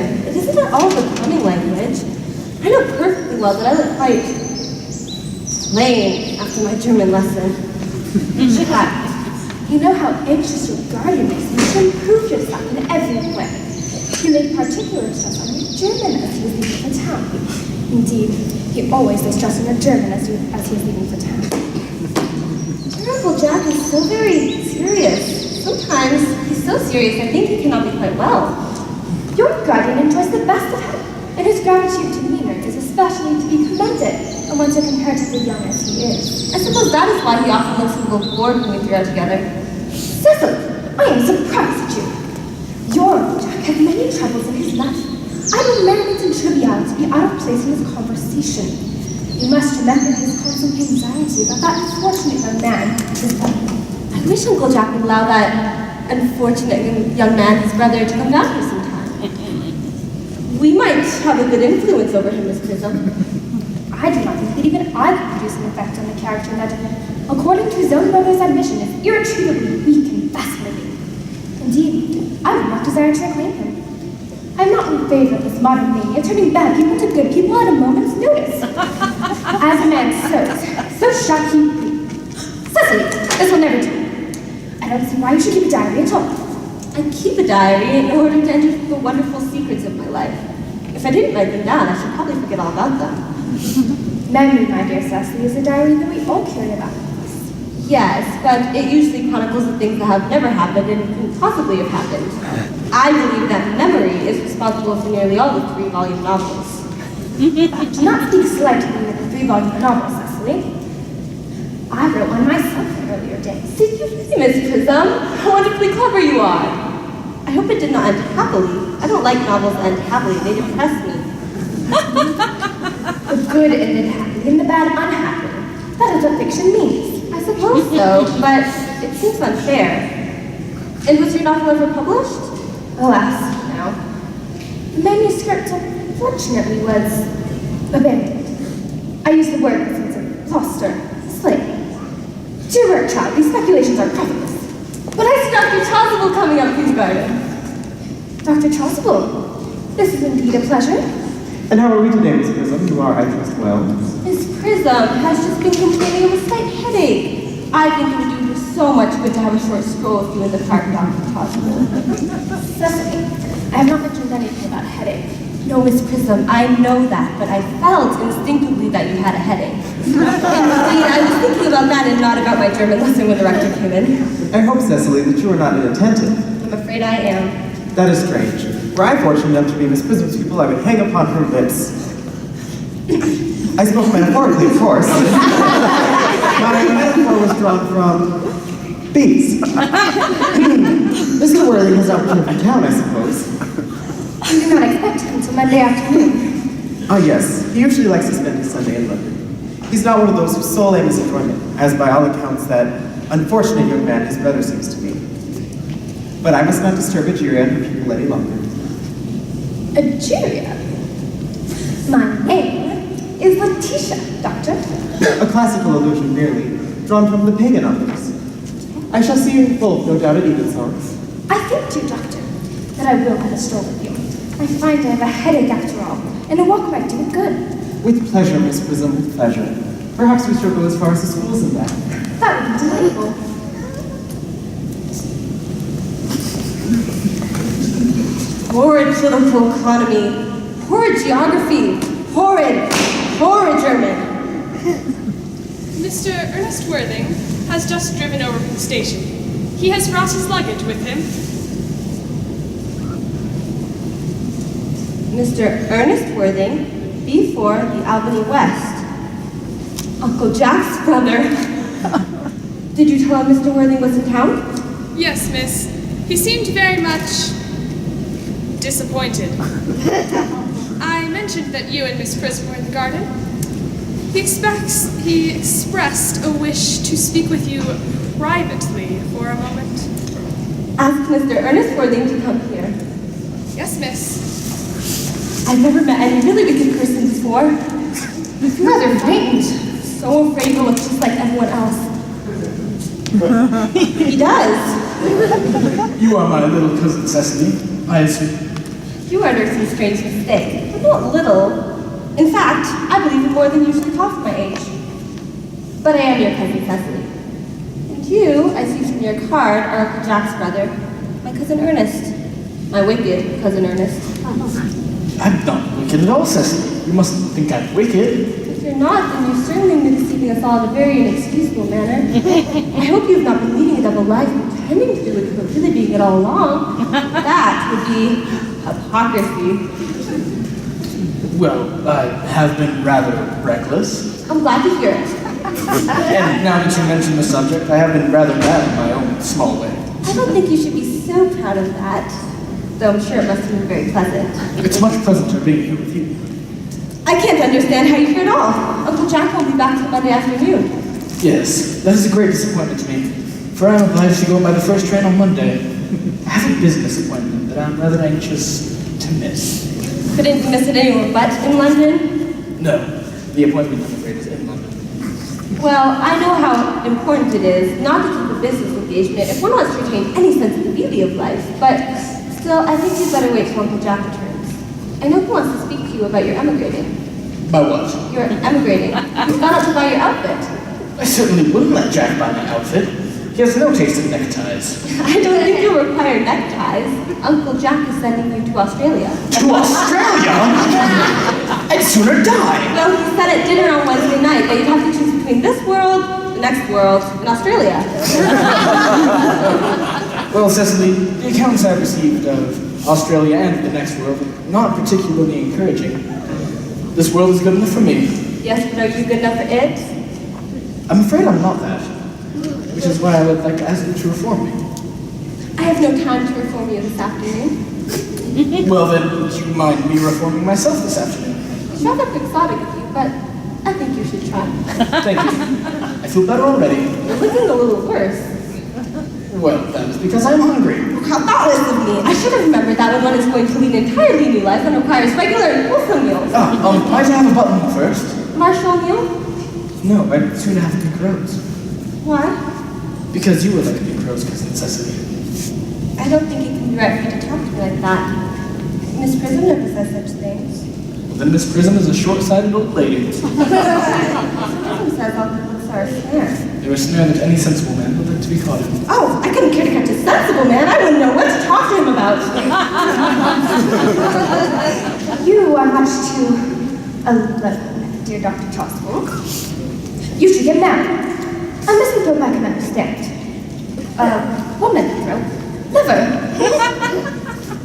German. It isn't at all a becoming language. I know perfectly well that I look quite plain after my German lesson. Jack, you know how anxious your guardian makes you to improve yourself in every way. He laid particular stress on your German as he was leaving for town. Indeed, he always lays stress on your German as he is leaving for town. Your Uncle Jack is so very serious. Sometimes he's so serious I think he cannot be quite well. Your guardian enjoys the best of him, and his gratitude to demeanor is especially to be commended, and one so comparatively young as he is. I suppose that is why he often looks a little bored when we three are together. Cecily, I am surprised at you. Your Uncle Jack had many troubles in his life. Idle merriment and triviality be out of place in his conversation. You must remember his constant anxiety about that unfortunate young man, his brother. I wish Uncle Jack would allow that unfortunate young man, his brother, to come down here sometime. We might have a good influence over him, Miss Prism. I do not think that even I could produce an effect on the character that, according to his own brother's admission, is irretrievably weak and fascinating. Indeed, I would not desire to reclaim him. I am not in favor of this modern mania turning bad people to good people at a moment's notice. As a man sows, so shall he reap. Cecily, this will never do. I don't see why you should keep a diary at all. I keep a diary in order to enter the wonderful secrets of my life. If I didn't write them down, I should probably forget all about them. Memory, my dear Cecily, is a diary that we all carry about with us. Yes, but it usually chronicles the things that have never happened and couldn't possibly have happened. I believe that memory is responsible for nearly all the 3-volume novels. Do not speak slightly of the 3-volume novels, Cecily. I wrote one myself in earlier days. Did you really, Miss Prism? How wonderfully clever you are. I hope it did not end happily. I don't like novels that end happily. They depress me. The good ended happily and the bad unhappily. That is what fiction means. I suppose so, but it seems unfair. And was your novel ever published? Alas, no. The manuscript, unfortunately, was abandoned. I use the word in the sense of lost or slain. Dear work, child, these speculations are profitless. But I see Dr. Chasuble coming up through the garden. Dr. Chasuble, this is indeed a pleasure. And how are we today, Miss Prism? You are, I trust, well. Miss Prism has just been complaining of a slight headache. I think it would do her so much good to have a short stroll with you in the park, Dr. Chasuble. Cecily, I have not mentioned anything about a headache. No, Miss Prism, I know that, but I felt instinctively that you had a headache. Indeed, I was thinking about that and not about my German lesson when the rector came in. I hope, Cecily, that you are not inattentive. I'm afraid I am. That is strange. Were I fortunate enough to be Miss Prism's pupil, I would hang upon her lips. I spoke metaphorically, of course. My metaphor was drawn from bees. Mr. Worthing has not returned from town, I suppose. You do not expect him until Monday afternoon. Ah, yes. He usually likes to spend his Sunday in London. He's not one of those whose sole aim is enjoyment, as by all accounts that unfortunate young man his brother seems to be. But I must not disturb Egeria and her people any longer. Egeria? My name is Letitia, Doctor. A classical allusion merely, drawn from the pagan authors. I shall see you both, no doubt, at evensongs. I think too, Doctor, that I will have a stroll with you. I find I have a headache after all, and a walk might do it good. With pleasure, Miss Prism, with pleasure. Perhaps we shall go as far as the schools and back. That would be delightful. Horrid political economy, horrid geography, horrid German. Mr. Ernest Worthing has just driven over from the station. He has brought his luggage with him. Mr. Ernest Worthing, B4, the Albany West. Uncle Jack's brother. Did you tell him Mr. Worthing was in town? Yes, miss. He seemed very much disappointed. I mentioned that you and Miss Prism were in the garden. He expressed a wish to speak with you privately for a moment. Ask Mr. Ernest Worthing to come here. Yes, miss. I've never met any really wicked person before. He's rather frightened. So afraid to look just like everyone else. He does. You are my little cousin Cecily, I see. You are under some strange mistake, but not little. In fact, I believe in more than usually talk for my age. But I am your cousin Cecily. And you, I see from your card, are Uncle Jack's brother, my cousin Ernest. My wicked cousin Ernest. I'm not wicked at all, Cecily. You mustn't think I'm wicked. If you're not, then you're certainly deceiving us all in a very inexcusable manner. I hope you've not been leading a double life, pretending to do what you were really being it all along. That would be hypocrisy. Well, I have been rather reckless. I'm glad to hear it. And now that you mention the subject, I have been rather bad in my own small way. I don't think you should be so proud of that, though I'm sure it must have been very pleasant. It's much pleasanter being here with you. I can't understand how you're here at all. Uncle Jack won't be back till Monday afternoon. Yes, that is a great disappointment to me, for I am obliged to go by the first train on Monday. I have a business appointment that I'm rather anxious to miss. Couldn't you miss it anywhere but in London? No, the appointment, I'm afraid, is in London. Well, I know how important it is not to keep a business engagement if one wants to retain any sense of the beauty of life, but still, I think you'd better wait till Uncle Jack returns. I know he wants to speak to you about your emigrating. By what? You're emigrating. You've gone out to buy your outfit. I certainly wouldn't let Jack buy my outfit. He has no taste in neckties. I don't think you'll require neckties. Uncle Jack is sending you to Australia. To Australia? I'd sooner die. Well, he said at dinner on Wednesday night that you'd have to choose between this world, the next world, and Australia. Well, Cecily, the accounts I've received of Australia and the next world are not particularly encouraging. This world is good enough for me. Yes, but are you good enough for it? I'm afraid I'm not that, which is why I would like to ask you to reform me. I have no time to reform you this afternoon. Well, then, would you mind me reforming myself this afternoon? It's rather quixotic of you, but I think you should try. Thank you. I feel better already. You're looking a little worse. Well, that is because I'm hungry. How thoughtless of me! I should have remembered that when one is going to lead an entirely new life and requires regular and wholesome meals. Might I have a button first? Marshall meal? No, I'd sooner have pink rose. Why? Because you would like pink rose, cousin Cecily. I don't think it can be right for you to talk to me like that. Miss Prism never says such things. Well, then Miss Prism is a short-sighted old lady. Miss Prism says all good looks are a snare. They're a snare that any sensible man would like to be caught in. Oh, I couldn't care to catch a sensible man. I wouldn't know what to talk to him about. You are much too alone, dear Dr. Chasuble. You should get married. A misanthrope I can understand. What misanthrope? Never.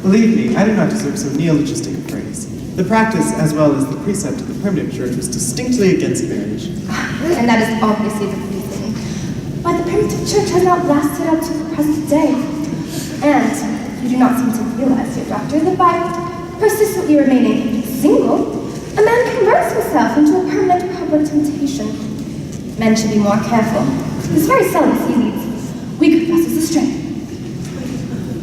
Believe me, I do not deserve so neologistic a phrase. The practice, as well as the precept of the primitive church, was distinctly against marriage. And that is obviously the reason why the primitive church has not lasted up to the present day. And you do not seem to realize, dear doctor, that by persistently remaining single, a man converts himself into a permanent public temptation. Men should be more careful. It's very seldom he leads weak vessels astray.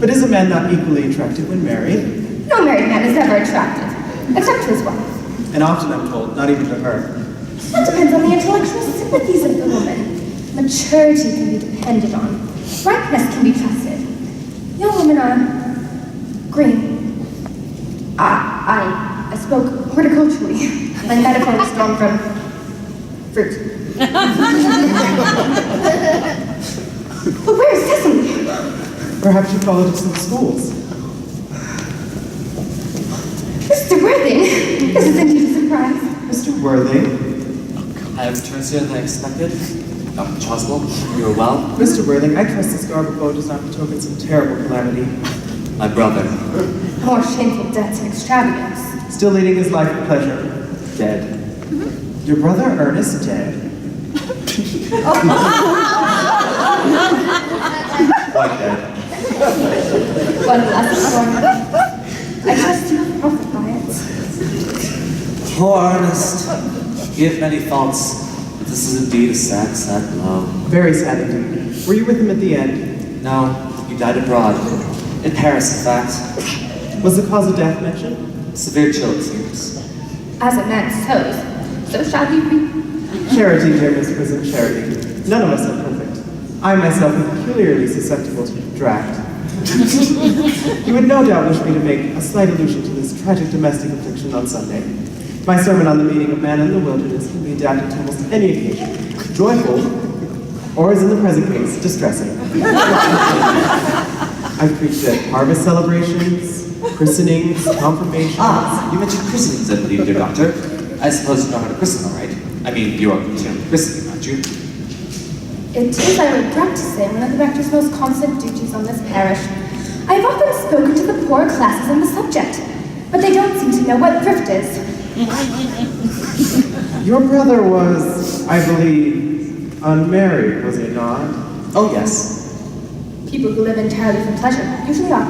But is a man not equally attractive when married? No married man is ever attractive, except to his wife. And often, I'm told, not even to her. That depends on the intellectual sympathies of the woman. Maturity can be depended on. Ripeness can be trusted. Young women are green. I spoke horticulturally. My metaphor was drawn from fruit. But where is Cecily? Perhaps you followed us in the schools. Mr. Worthing, this is indeed a surprise. Mr. Worthing? I have returned sooner than expected. Chasuble, you are well? Mr. Worthing, I trust this garb of woe does not betoken some terrible calamity. My brother, More shameful debts and extravagance. Still leading his life of pleasure. Dead. Your brother Ernest dead. quite dead. One lesson for I trust you profit by it. Poor Earnest. He had many faults, but this is indeed a sad, sad blow. Very sad indeed. Were you with him at the end? No, he died abroad. In Paris, in fact. Was the cause of death mentioned? Severe chill, it seems. As a man sows, so shall he reap. Charity, dear Miss Prism, charity. None of us are perfect. I myself am peculiarly susceptible to draft. You would no doubt wish me to make a slight allusion to this tragic domestic affliction on Sunday. My sermon on the meaning of man in the wilderness can be adapted to almost any occasion, joyful, or as in the present case, distressing. I've preached at harvest celebrations, christenings, confirmations. You mentioned christenings, I believe, dear doctor. I suppose you know how to christen, all right? I mean, you are concerned christening, aren't you? It is, I regret to say, one of the rector's most constant duties on this parish. I have often spoken to the poorer classes on the subject, but they don't seem to know what thrift is. Your brother was, I believe, unmarried, was he not? Oh, yes. People who live entirely for pleasure usually are.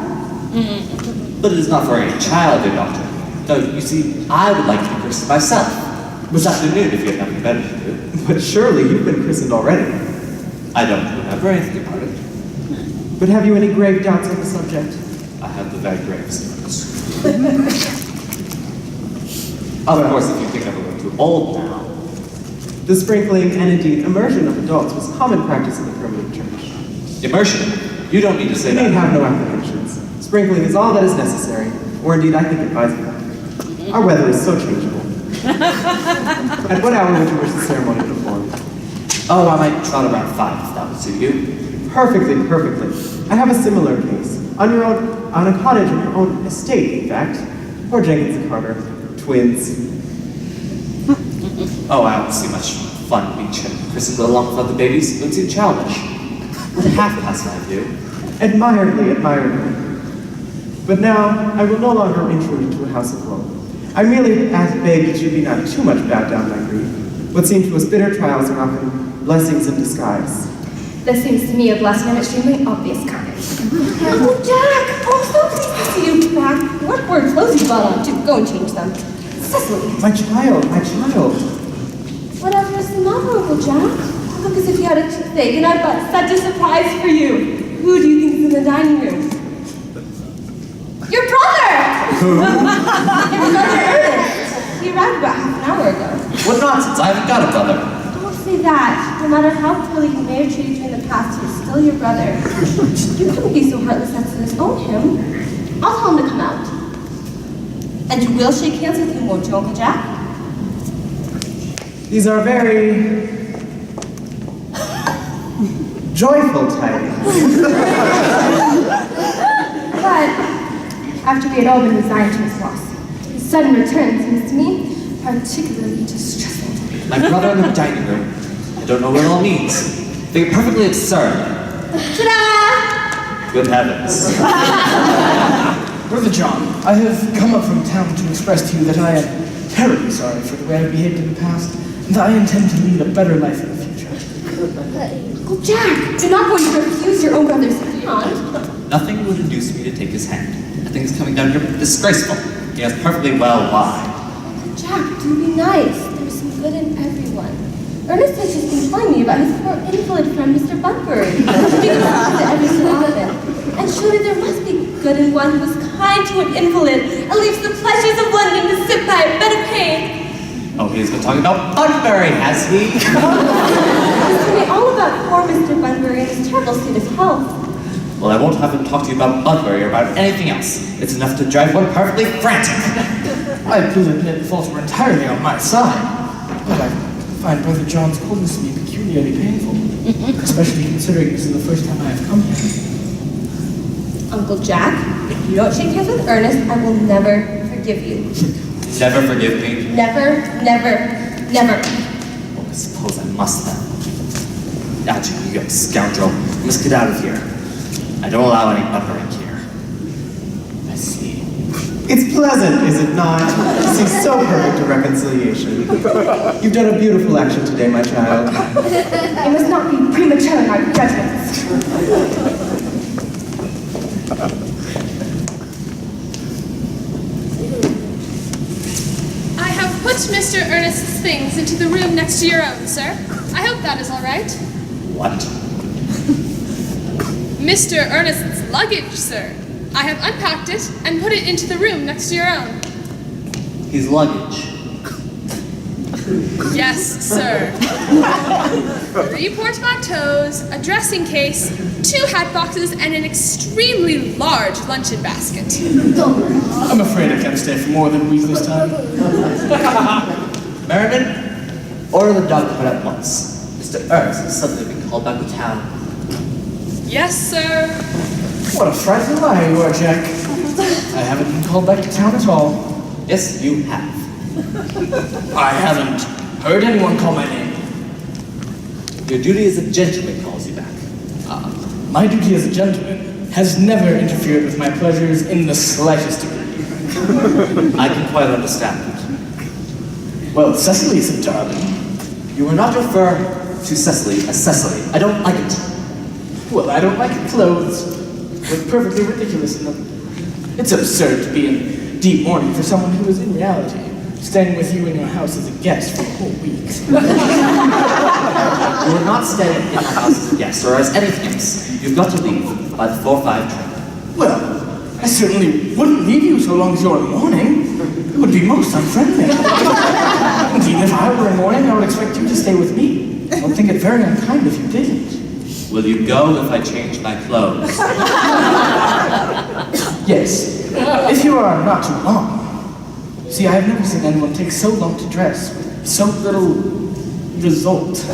But it is not for any child, dear doctor. No, you see, I would like to be christened myself. This afternoon, if you have nothing better to do. But surely you've been christened already. I don't remember anything about it. But have you any grave doubts on the subject? I have the very gravest doubts. Of course, if you think I'm a little too old now. The sprinkling and indeed immersion of adults was common practice in the primitive church. Immersion? You don't need to say You that. need have no apprehensions. Sprinkling is all that is necessary, or indeed I think advisable. Our weather is so changeable. At what hour would you wish the ceremony performed? Oh, I might trot around 5 if that would suit you. Perfectly, perfectly. I have a similar case. On a cottage on your own estate, in fact. Poor Jenkins and Carter, twins. Oh, I don't see much fun being christened along with other babies. It would seem childish. Would half pass my view. Admiredly, admiredly. But now, I will no longer intrude into a house of woe. I merely beg that you be not too much bowed down by grief. What seem to us bitter trials are often blessings in disguise. This seems to me a blessing of extremely obvious kind. Oh, Jack! Oh, so pleased to see you back. What were clothes you brought on? Do go and change them. Cecily! My child, my child. Whatever is the matter, Uncle Jack? You look as if you had a toothache, and I've got such a surprise for you. Who do you think is in the dining room? Your brother! Who? Your brother Ernest. He arrived about half an hour ago. What nonsense, I haven't got a brother. Don't say that. No matter how poorly he may have treated you in the past, he is still your brother. You couldn't be so heartless as to disown him. I'll tell him to come out. And you will shake hands with him, won't you, Uncle Jack? These are very joyful tidings. But after we had all been resigned to his loss, his sudden return seems to me particularly distressing. My brother in the dining room. I don't know what it all means. They're perfectly absurd. Ta-da! Good heavens. Brother John, I have come up from town to express to you that I am terribly sorry for the way I've behaved in the past, and that I intend to lead a better life in the future. Uncle Jack, you're not going to refuse your own brother's hand. Nothing would induce me to take his hand. I think it's coming down here disgraceful. He knows perfectly well why. Uncle Jack, do be nice. There's some good in everyone. Ernest has just been telling me about his poor invalid friend, Mr. Bunbury. He visits every so often. And surely there must be good in one who is kind to an invalid and leaves the pleasures of London to sit by a bed of pain. Oh, he's been talking about Bunbury, has he? He's told me all about poor Mr. Bunbury and his terrible state of health. Well, I won't have him talk to you about Bunbury or about anything else. It's enough to drive one perfectly frantic. I fully admit the faults were entirely on my side, but I find Brother John's coldness to be peculiarly painful, especially considering this is the first time I have come here. Uncle Jack, if you don't shake hands with Ernest, I will never forgive you. Never forgive me. Never, never, never. Well, I suppose I must then. Algernon, you young scoundrel. You must get out of here. I don't allow any Bunbury here. I see. It's pleasant, is it not? To see so perfect a reconciliation. You've done a beautiful action today, my child. I must not be premature in my judgments. I have put Mr. Ernest's things into the room next to your own, sir. I hope that is all right. What? Mr. Ernest's luggage, sir. I have unpacked it and put it into the room next to your own. His luggage. Yes, sir. 3 portmanteaus, a dressing case, 2 hat boxes, and an extremely large luncheon basket. I'm afraid I can't stay for more than a week this time. Merriman, order the dog put at once. Mr. Ernest has suddenly been called back to town. Yes, sir. What a frightful liar you are, Jack. I haven't been called back to town at all. Yes, you have. I haven't heard anyone call my name. Your duty as a gentleman calls you back. My duty as a gentleman has never interfered with my pleasures in the slightest degree. I can quite understand that. Well, Cecily's a darling. You will not refer to Cecily as Cecily. I don't like it. Well, I don't like clothes. They're perfectly ridiculous in them. It's absurd to be in deep mourning for someone who is in reality staying with you in your house as a guest for a whole week. You are not staying in my house as a guest or as anything else. You've got to leave by the 4:05 train. Well, I certainly wouldn't leave you so long as you're in mourning. It would be most unfriendly. Indeed, if I were in mourning, I would expect you to stay with me. I would think it very unkind if you didn't. Will you go if I change my clothes? Yes, if you are not too long. See, I have never seen anyone take so long to dress with so little result.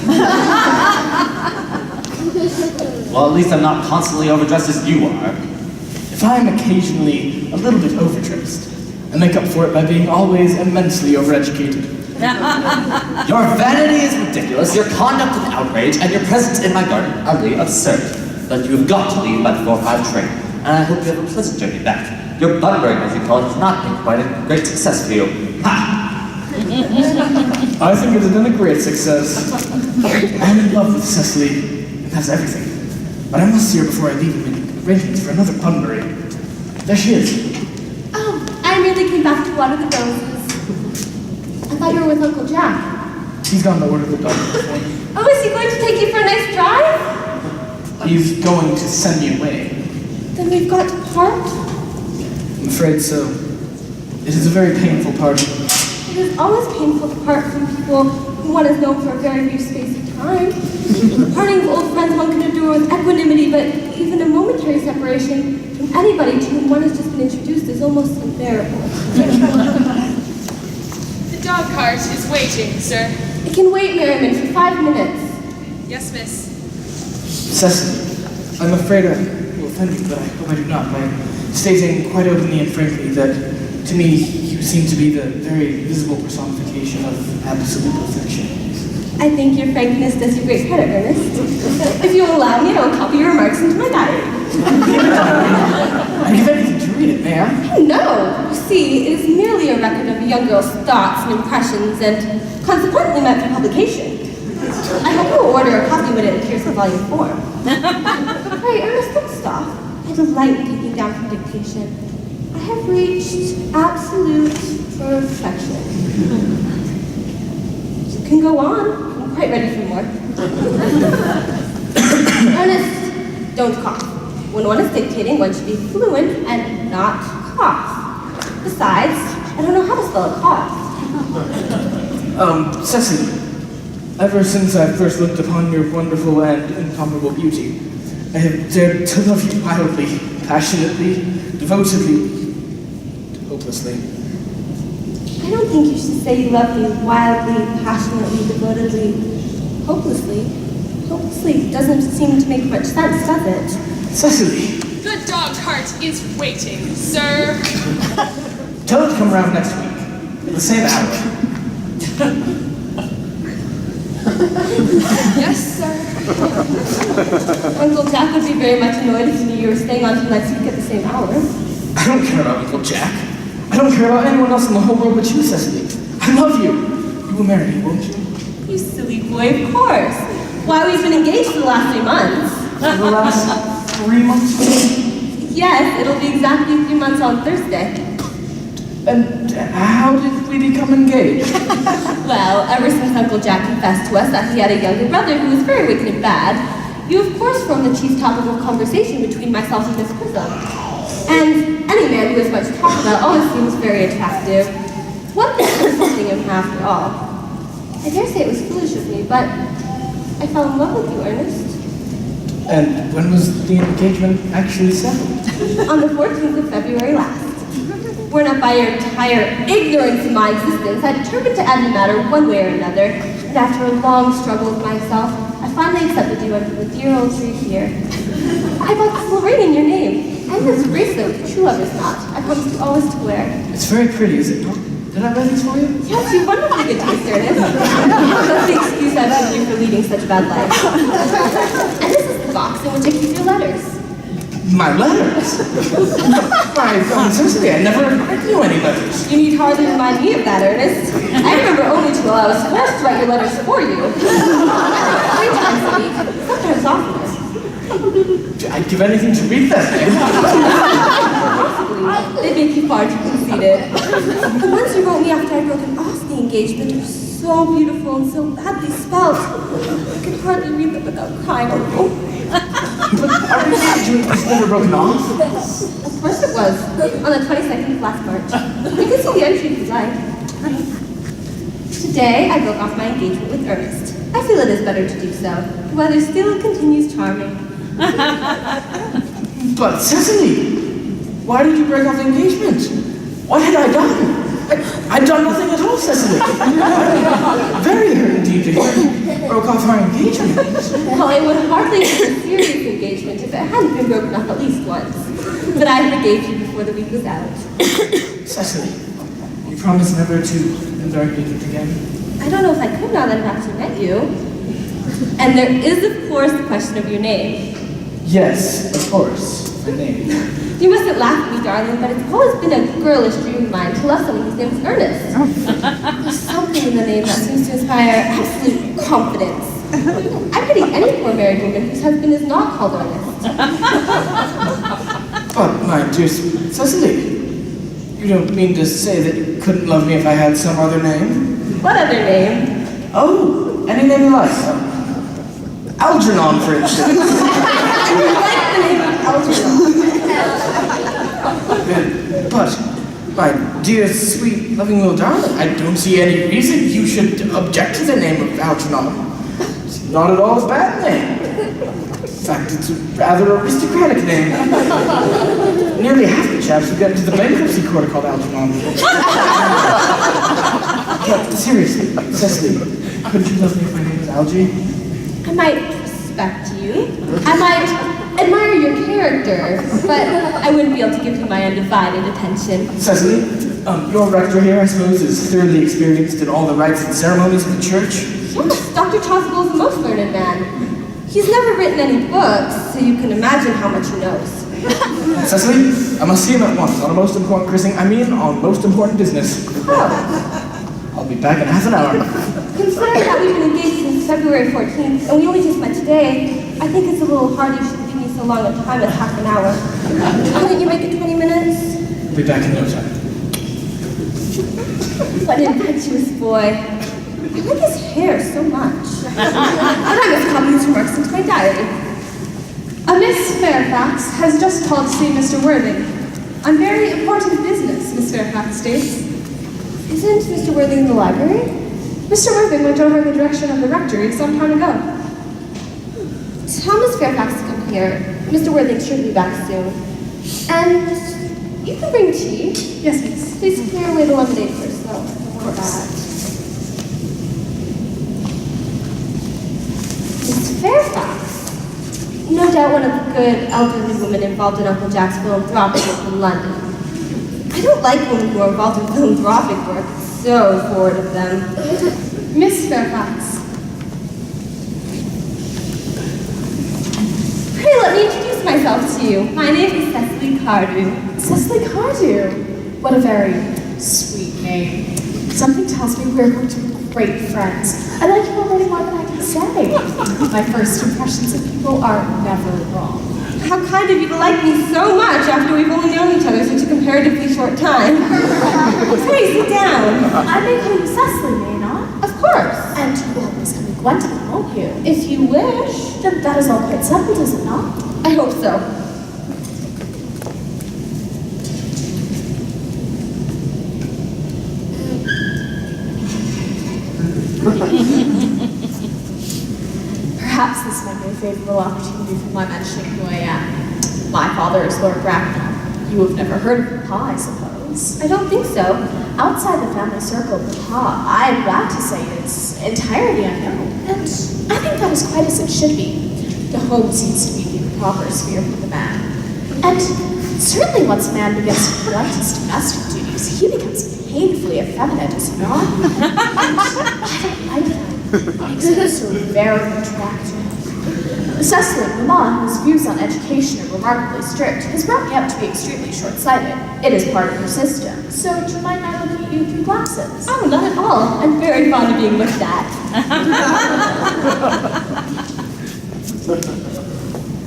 Well, at least I'm not constantly overdressed as you are. If I am occasionally a little bit overdressed, I make up for it by being always immensely overeducated. Your vanity is ridiculous, your conduct an outrage, and your presence in my garden utterly absurd. But you've got to leave by the 4:05 train, and I hope you have a pleasant journey back. Your bumbering, as you call it, has not been quite a great success for you. Ha! I think it has been a great success. I'm in love with Cecily, and that's everything. But I must see her before I leave and make arrangements for another Bunbury. There she is. Oh, I merely came back to water the roses. I thought you were with Uncle Jack. He's gone to order the dog for me. Oh, is he going to take you for a nice drive? He's going to send me away. Then we've got to part. I'm afraid so. It is a very painful party. It is always painful to part from people who one has known for a very brief space of time. Parting with old friends one can endure with equanimity, but even a momentary separation from anybody to whom one has just been introduced is almost unbearable. The dog cart is waiting, sir. It can wait, Merriman, for 5 minutes. Yes, miss. Cecily, I'm afraid I will offend you, but I hope I do not, by stating quite openly and frankly that, to me, you seem to be the very visible personification of absolute perfection. I think your frankness does you great credit, Ernest. If you will allow me, I will copy your remarks into my diary. I'd give anything to read it, may I? No, you see, it is merely a record of a young girl's thoughts and impressions, and consequently meant for publication. I hope you will order a copy when it appears in volume form. Pray, Ernest, don't stop. I delight in taking down from dictation. I have reached absolute perfection. You can go on. I'm quite ready for more. Ernest, don't cough. When one is dictating, one should be fluent and not cough. Besides, I don't know how to spell a cough. Cecily, ever since I first looked upon your wonderful and incomparable beauty, I have dared to love you wildly, passionately, devotedly, hopelessly. I don't think you should say you love me wildly, passionately, devotedly, hopelessly. Hopelessly doesn't seem to make much sense, does it? Cecily! The dog cart is waiting, sir. Tell her to come around next week, at the same hour. Yes, sir. Uncle Jack would be very much annoyed if he knew you were staying on till next week at the same hour. I don't care about Uncle Jack. I don't care about anyone else in the whole world but you, Cecily. I love you. You will marry me, won't you? You silly boy, of course. Why, we've been engaged for the last 3 months. For the last 3 months? Yes, it'll be exactly 3 months on Thursday. And how did we become engaged? Well, ever since Uncle Jack confessed to us that he had a younger brother who was very wicked and bad, you of course formed the chief topic of conversation between myself and Miss Prism. And any man who has much to talk about always seems very attractive. What is something him after all? I dare say it was foolish of me, but I fell in love with you, Ernest. And when was the engagement actually settled? On the 14th of February last. Worn up by your entire ignorance of my existence, I determined to end the matter one way or another, and after a long struggle with myself, I finally accepted you under the dear old tree here. I bought this little ring in your name, and this bracelet with true lover's knot I promised you always to wear. It's very pretty, is it not? Did I buy these for you? Yes, you wonderfully good taste, Ernest. That's the excuse I've given you for leading such a bad life. And this is the box in which I keep your letters. My letters? My Cecily, I never knew any letters. You need hardly remind me of that, Ernest. I remember only too well I was forced to write your letters for you. 3 times a week, sometimes oftener. I'd give anything to read them. They make you far too conceited. The ones you wrote me after I'd broken off the engagement are so beautiful and so badly spelled. I could hardly read them without crying. But our engagement was never broken off. Of course it was, on the 22nd of last March. You can see the entry if you like. Today, I broke off my engagement with Ernest. I feel it is better to do so. The weather still continues charming. But Cecily, why did you break off the engagement? What had I done? I'd done nothing at all, Cecily. Very hurt indeed to hear you broke off our engagement. Well, it would hardly be a serious engagement if it hadn't been broken off at least once. But I forgave you before the week was out. Cecily, you promised never to end our engagement again? I don't know if I could now that I've actually met you. And there is, of course, the question of your name. Yes, of course. The name. You mustn't laugh at me, darling, but it's always been a girlish dream of mine to love someone whose name is Ernest. There's something in the name that seems to inspire absolute confidence. I pity any poor married woman whose husband is not called Ernest. But, my dear sweet Cecily, you don't mean to say that you couldn't love me if I had some other name? What other name? Oh, any name you like. Algernon, for instance. I like the name of Algernon. But, my dear, sweet, loving little darling, I don't see any reason you should object to the name of Algernon. It's not at all a bad name. In fact, it's a rather aristocratic name. Nearly half the chaps who get into the bankruptcy court are called Algernon. But seriously, Cecily, couldn't you love me if my name was Algie? I might respect you. I might admire your character, but I wouldn't be able to give you my undivided attention. Cecily, your rector here, I suppose, is thoroughly experienced in all the rites and ceremonies of the church? Yes, Dr. Chasuble is a most learned man. He's never written any books, so you can imagine how much he knows. Cecily, I must see him at once. On a most important christening, I mean on most important business. Oh, I'll be back in half an hour. considering that we've been engaged since February 14th, and we only just met today, I think it's a little hard you should give me so long a time as half an hour. Couldn't you make it 20 minutes? I'll be back in no time. What an impetuous boy. I like his hair so much. And I must copy his remarks into my diary. A Miss Fairfax has just called to see Mr. Worthing. On very important business, Miss Fairfax states. Isn't Mr. Worthing in the library? Mr. Worthing went over in the direction of the rectory some time ago. Tell Miss Fairfax to come here. Mr. Worthing should be back soon. And you can bring tea. Yes, miss. Please clear away the lemonade first, though. Of course. Miss Fairfax. No doubt one of the good elderly women involved in Uncle Jack's philanthropic work in London. I don't like women who are involved in philanthropic work. It's so bored of them. Miss Fairfax. Pray let me introduce myself to you. My name is Cecily Cardew. Cecily Cardew. What a very sweet name. Something tells me we're going to be great friends. I like you already more than I can say. My first impressions of people are never wrong. How kind of you to like me so much after we've only known each other such a comparatively short time. Please sit down. I may call you Cecily, may I not? Of course. And you will always call me Gwendolen, won't you? If you wish. Then that is all quite settled, is it not? I hope so. Perhaps this might be a favorable opportunity for my mentioning who I am. My father is Lord Bracknell. You have never heard of Papa, I suppose. I don't think so. Outside the family circle, Papa, I'm glad to say, is entirely unknown. And I think that is quite as it should be. The home seems to be the proper sphere for the man. And certainly once a man begins to neglect his domestic duties, he becomes painfully effeminate, does he not? And I don't like that. It makes him so very attractive. Cecily, Mamma, whose views on education are remarkably strict, has brought me up to be extremely short-sighted. It is part of her system. So do you mind I look at you through glasses? Oh, not at all. I'm very fond of being looked at.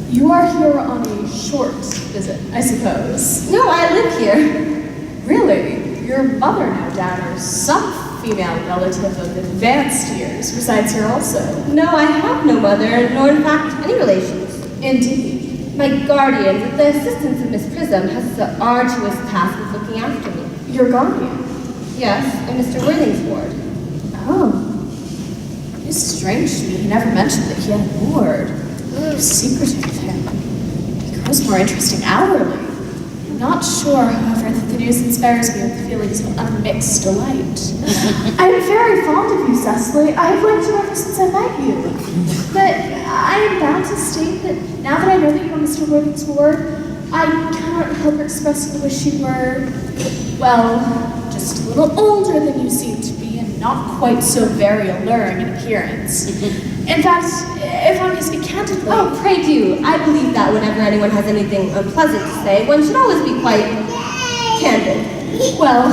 You are here on a short visit, I suppose. No, I live here. Really? Your mother, no doubt, or some female relative of advanced years, resides here also. No, I have no mother, nor in fact any relations. Indeed. My guardian, with the assistance of Miss Prism, has the arduous task of looking after me. Your guardian? Yes, and Mr. Worthing's ward. Oh. It is strange to me he never mentioned that he had a ward. How secretive of him. He grows more interesting hourly. I'm not sure, however, that the news inspires me with feelings of unmixed delight. I am very fond of you, Cecily. I have liked you ever since I met you. But I am bound to state that now that I know that you are Mr. Worthing's ward, I cannot help expressing the wish you were, well, just a little older than you seem to be and not quite so very alluring in appearance. In fact, if I may speak candidly... Oh, pray do. I believe that whenever anyone has anything unpleasant to say, one should always be quite candid. Well,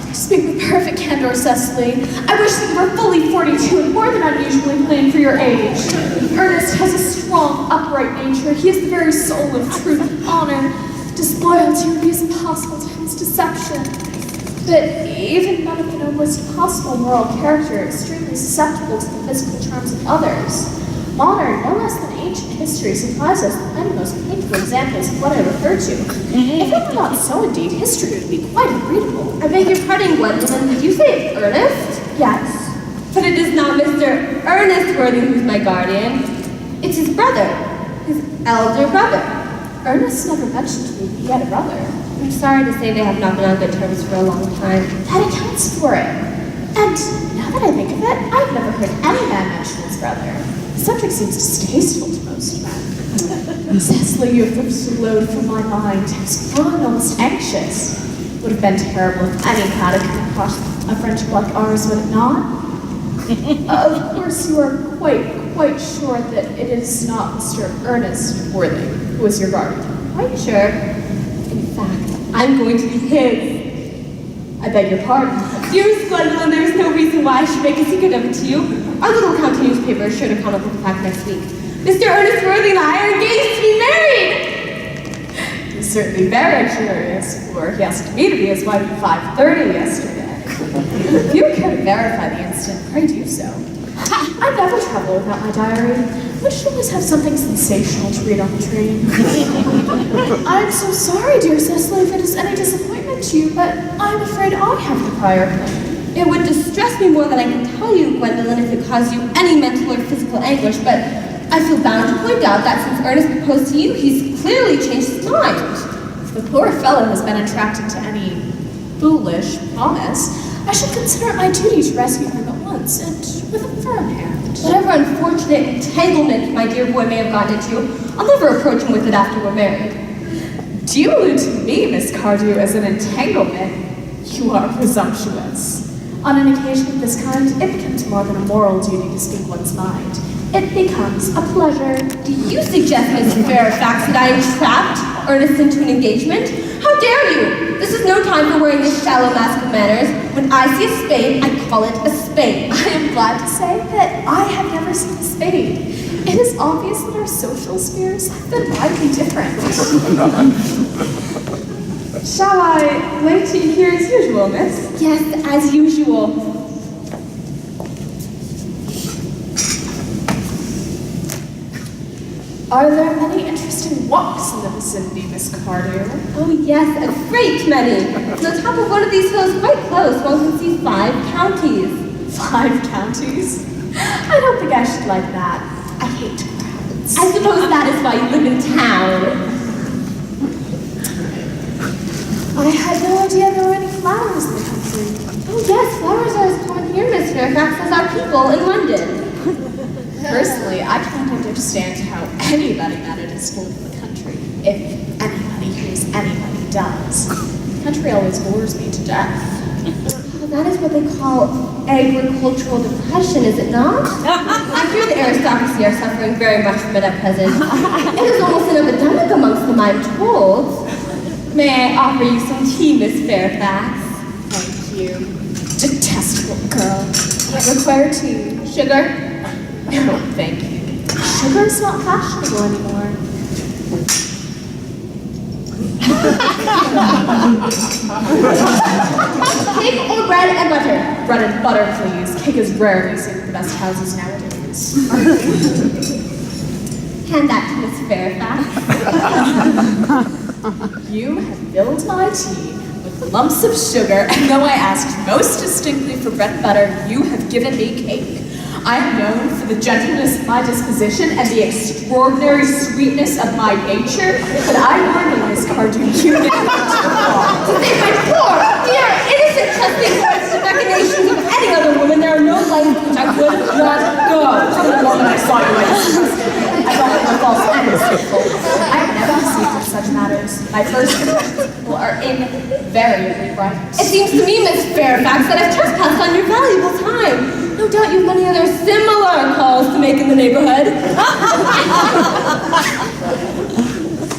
to speak with perfect candor, Cecily, I wish that you were fully 42 and more than unusually plain for your age. Ernest has a strong, upright nature. He is the very soul of truth and honor. Disloyalty would be as impossible to him as deception. But even men of the noblest possible moral character are extremely susceptible to the physical charms of others. Modern, no less than ancient history supplies us with many most painful examples of what I refer to. If it were not so, indeed, history would be quite unreadable. I beg your pardon, Gwendolen. Did you say Ernest? Yes. But it is not Mr. Ernest Worthing who's my guardian. It's his brother, his elder brother. Ernest never mentioned to me that he had a brother. I'm sorry to say they have not been on good terms for a long time. That accounts for it. And now that I think of it, I've never heard any man mention his brother. The subject seems distasteful to most men. Cecily, you have lifted a load from my mind. I was growing almost anxious. It would have been terrible if any had come across a friendship like ours, would it not? Of course, you are quite sure that it is not Mr. Ernest Worthing who is your guardian. Quite sure. In fact, I'm going to be his. I beg your pardon. Dearest Gwendolen, there is no reason why I should make a secret of it to you. Our little county newspaper is sure to come up with the fact next week. Mr. Ernest Worthing and I are engaged to be married! He's certainly very curious, for he asked me to be his wife at 5:30 yesterday. If you care to verify the incident, pray do so. I never travel without my diary. I should always have something sensational to read on the train. I'm so sorry, dear Cecily, if it is any disappointment to you, but I'm afraid I have the prior claim. It would distress me more than I can tell you, Gwendolen, if it caused you any mental or physical anguish, but I feel bound to point out that since Ernest proposed to you, he's clearly changed his mind. If the poor fellow has been attracted to any foolish promise, I should consider it my duty to rescue him at once, and with a firm hand. Whatever unfortunate entanglement my dear boy may have gotten into, I'll never approach him with it after we're married. Do you allude to me, Miss Cardew, as an entanglement? You are presumptuous. On an occasion of this kind, it becomes more than a moral duty to speak one's mind. It becomes a pleasure. Do you suggest, Miss Fairfax, that I entrapped Ernest into an engagement? How dare you! This is no time for wearing this shallow mask of manners. When I see a spade, I call it a spade. I am glad to say that I have never seen a spade. It is obvious that our social spheres have been widely different. Shall I wait till you here as usual, miss? Yes, as usual. Are there many interesting walks in the vicinity, Miss Cardew? Oh yes, a great many. On the top of one of these hills quite close, one can see 5 counties. 5 counties? I don't think I should like that. I hate crowds. I suppose that is why you live in town. I had no idea there were any flowers in the country. Oh yes, flowers are as common here, Miss Fairfax, as our people in London. Personally, I can't understand how anybody manages to live in the country, if anybody hears anybody does. The country always bores me to death. Well, that is what they call agricultural depression, is it not? I hear the aristocracy are suffering very much from it at present. It is almost an epidemic amongst them, I'm told. May I offer you some tea, Miss Fairfax? Thank you. Detestable girl. I require tea. Sugar? No, thank you. Sugar's not fashionable anymore. Cake or bread and butter? Bread and butter, please. Cake is rarely seen in the best houses nowadays. Hand that to Miss Fairfax. You have filled my tea with lumps of sugar, and though I asked most distinctly for bread and butter, you have given me cake. I am known for the gentleness of my disposition and the extraordinary sweetness of my nature, but I warn you, Miss Cardew, you never To save my poor, dear, innocent, trusting words to machinations of any other woman, there are no lengths which I would not go. From the moment I saw you, I thought you were false and deceitful. I have never deceived in such matters. My first impressions of people are invariably right. It seems to me, Miss Fairfax, that I've trespassed on your valuable time. No doubt you've many other similar calls to make in the neighborhood.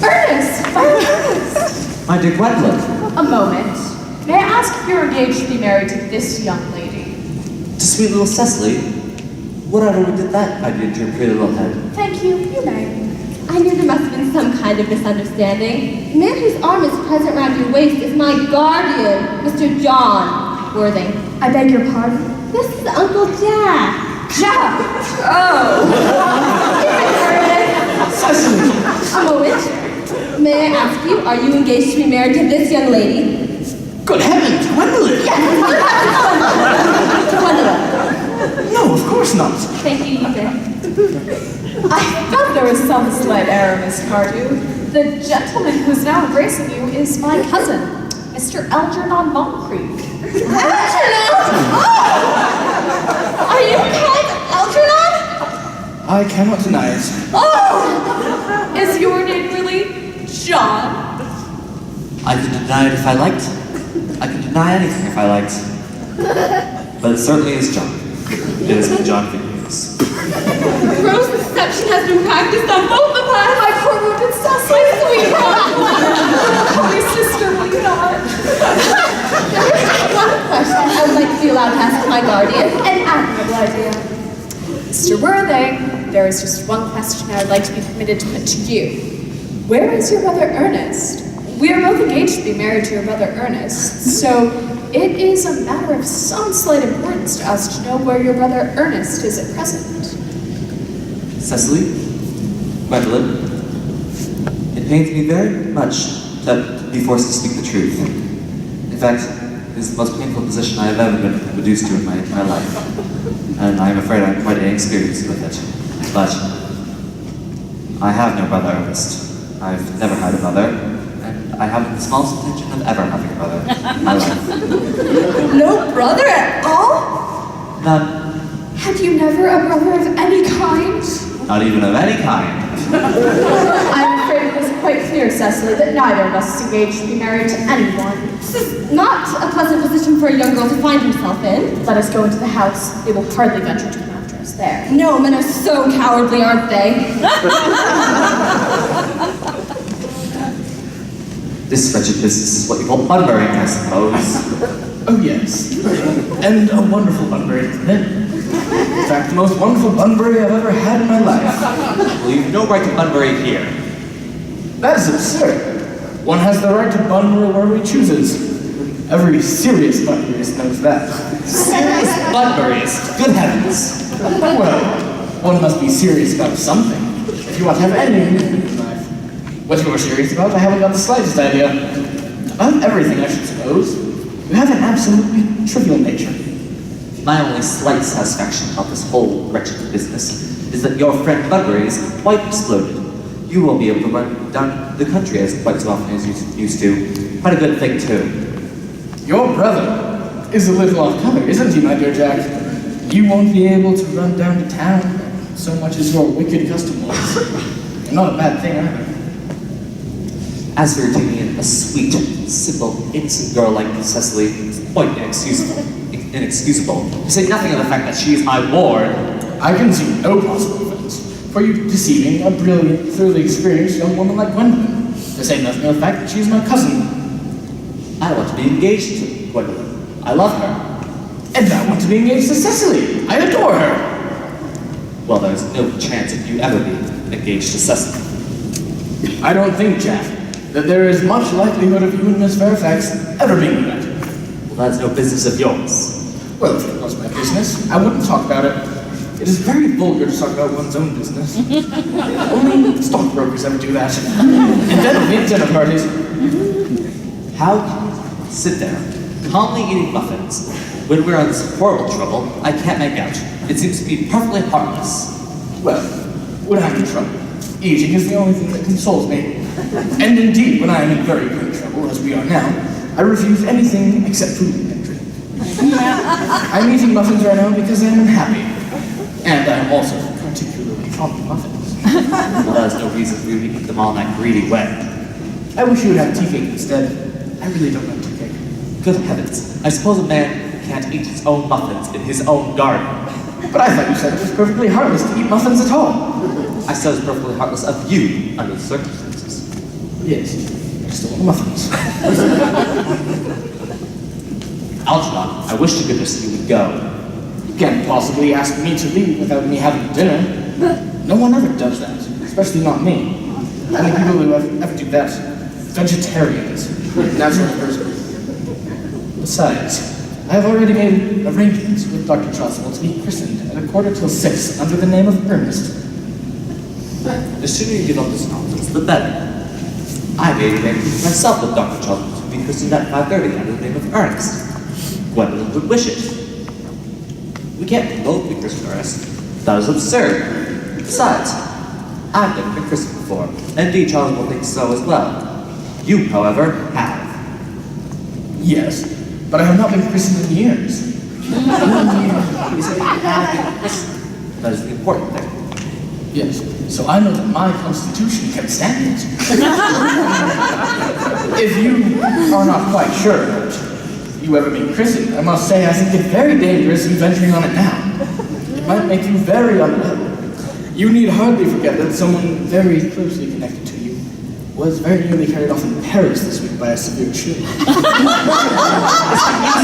Ernest! Ernest! My dear Gwendolen, A moment. May I ask if you're engaged to be married to this young lady? to sweet little Cecily, whatever did that idea to your pretty little head? Thank you. You may. I knew there must have been some kind of misunderstanding. The man whose arm is present round your waist is my guardian, Mr. John Worthing. I beg your pardon? This is Uncle Jack. Jack! Oh! Cecily! A moment. May I ask you, are you engaged to be married to this young lady? Good heavens, Gwendolen! Gwendolen. No, of course not. Thank you, Ethan. I thought there was some slight error, Miss Cardew. The gentleman who's now embracing you is my cousin, Mr. Algernon Moncrief. Algernon! Oh! Are you called Algernon? I cannot deny it. Oh! Is your name really John? I can deny it if I liked. I can deny anything if I liked. But it certainly is John. It has been John for years. Gross deception has been practiced on both of us. My poor wounded Cecily, sweetheart! My sister, will you not? There is one question I would like to be allowed to ask my guardian. An admirable idea. Mr. Worthing, there is just one question I would like to be permitted to put to you. Where is your brother Ernest? We are both engaged to be married to your brother Ernest, so it is a matter of some slight importance to us to know where your brother Ernest is at present. Cecily, Gwendolen, it pains me very much to be forced to speak the truth. In fact, it is the most painful position I have ever been reduced to in my entire life. And I am afraid I'm quite inexperienced with it. But I have no brother Ernest. I've never had a brother, and I haven't the smallest intention of ever having a brother in my life. No brother at all? None. Have you never a brother of any kind? Not even of any kind. I'm afraid it is quite clear, Cecily, that neither of us is engaged to be married to anyone. This is not a pleasant position for a young girl to find herself in. Let us go into the house. They will hardly venture to come after us there. No, men are so cowardly, aren't they? This wretched business is what you call bunburying, I suppose. Oh yes. And a wonderful Bunbury, isn't it? In fact, the most wonderful Bunbury I've ever had in my life. Well, you've no right to bunbury here. That is absurd. One has the right to Bunbury wherever he chooses. Every serious Bunburyist knows that. Serious bunburyist? Good heavens. Well, one must be serious about something if you want to have anything in life. What you are serious about, I haven't got the slightest idea. About everything, I should suppose. You have an absolutely trivial nature. If My only slight satisfaction about this whole wretched business is that your friend Bunbury is quite exploded. You won't be able to run down the country as quite so often as you used to. Quite a good thing, too. Your brother is a little off color, isn't he, my dear Jack? You won't be able to run down to town so much as your wicked custom was. And not a bad thing either. As for taking in a sweet, simple, innocent girl like Cecily, it's quite inexcusable. To say nothing of the fact that she is my ward. I can see no possible offense for you deceiving a brilliant, thoroughly experienced young woman like Gwendolen. To say nothing of the fact that she is my cousin. I want to be engaged to Gwendolen. I love her. And I want to be engaged to Cecily. I adore her. Well, there's no chance of you ever being engaged to Cecily. I don't think, Jack, that there is much likelihood of you and Miss Fairfax ever being united. Well, that's no business of yours. Well, if it was my business, I wouldn't talk about it. It is very vulgar to talk about one's own business. Only stockbrokers ever do that. And then only at dinner parties. How can you sit there, calmly eating muffins, when we're in this horrible trouble? I can't make out. It seems to be perfectly harmless. Well, when I'm in trouble, eating is the only thing that consoles me. And indeed, when I am in very great trouble, as we are now, I refuse anything except food and drink. I'm eating muffins right now because I am unhappy. And I am also particularly fond of muffins. Well, there's no reason for you to eat them all in that greedy way. I wish you would have tea cake instead. I really don't like tea cake. Good heavens, I suppose a man can't eat his own muffins in his own garden. But I thought you said it was perfectly harmless to eat muffins at all. I said it's perfectly heartless of you under the circumstances. Yes, I still want muffins. Algernon, I wish to goodness you would go. You can't possibly ask me to leave without me having dinner. No one ever does that, especially not me. And the people who ever do that, vegetarians, that sort of person. Besides, I have already made arrangements with Dr. Chasuble to be christened at 6:15 under the name of Earnest. The sooner you give up this nonsense, the better. I made arrangements myself with Dr. Chasuble to be christened at 5:30 under the name of Earnest. Gwendolen would wish it. We can't both be christened Earnest. That is absurd. Besides, I've never been christened before, and indeed Chasuble thinks so as well. You, however, have. Yes, but I have not been christened in years. You said you have been christened. That is the important thing. Yes, so I know that my constitution kept standards. If you are not quite sure about you ever being christened, I must say I think it very dangerous in venturing on it now. It might make you very unwell. You need hardly forget that someone very closely connected to you was very nearly carried off in Paris this week by a severe chill. You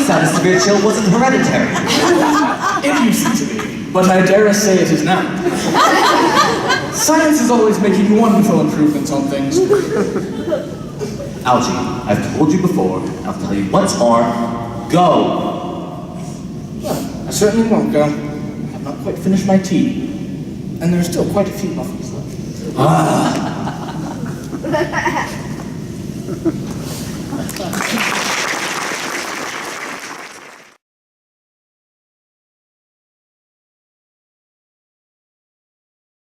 said a severe chill wasn't hereditary. It used to be, but I dare say it is now. Science is always making wonderful improvements on things. Algie, I've told you before, and I'll tell you once more, go! Well, I certainly won't go. I've not quite finished my tea. And there are still quite a few muffins left. Ah,